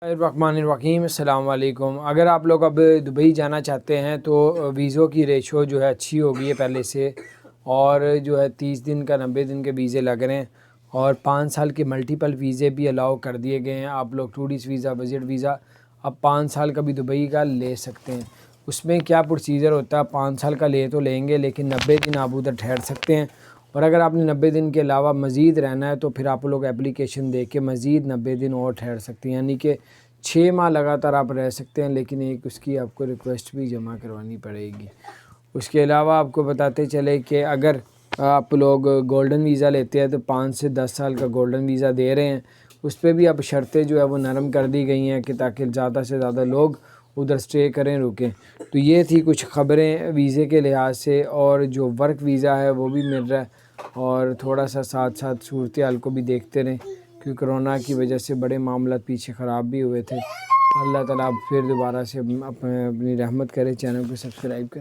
الرحمن السلام علیکم۔ اگر آپ لوگ اب دبئی جانا چاہتے ہیں تو ویزوں کی ریشو جو ہے اچھی ہو گئی ہے پہلے سے، اور جو ہے 30 دن کا 90 دن کے ویزے لگ رہے ہیں، اور 5 سال کے ملٹیپل ویزے بھی الاؤ کر دیے گئے ہیں۔ آپ لوگ ٹورسٹ ویزا، وزٹ ویزا اب 5 سال کا بھی دبئی کا لے سکتے ہیں۔ اس میں کیا پروسیجر ہوتا ہے، 5 سال کا لے تو لیں گے لیکن 90 دن آپ ادھر ٹھہر سکتے ہیں، اور اگر آپ نے 90 دن کے علاوہ مزید رہنا ہے تو پھر آپ لوگ اپلیکیشن دے کے مزید 90 دن اور ٹھہر سکتے ہیں، یعنی کہ 6 ماہ لگاتار آپ رہ سکتے ہیں، لیکن ایک اس کی آپ کو ریکویسٹ بھی جمع کروانی پڑے گی۔ اس کے علاوہ آپ کو بتاتے چلے کہ اگر آپ لوگ گولڈن ویزا لیتے ہیں تو 5 سے 10 سال کا گولڈن ویزا دے رہے ہیں، اس پہ بھی اب شرطیں جو ہے وہ نرم کر دی گئی ہیں کہ تاکہ زیادہ سے زیادہ لوگ ادھر سٹے کریں، رکیں۔ تو یہ تھی کچھ خبریں ویزے کے لحاظ سے، اور جو ورک ویزا ہے وہ بھی مل رہا ہے، اور تھوڑا سا ساتھ ساتھ صورتحال کو بھی دیکھتے رہیں کیونکہ کرونا کی وجہ سے بڑے معاملات پیچھے خراب بھی ہوئے تھے۔ اللہ تعالیٰ اب پھر دوبارہ سے اپنی رحمت کرے، چینل کو سبسکرائب کریں۔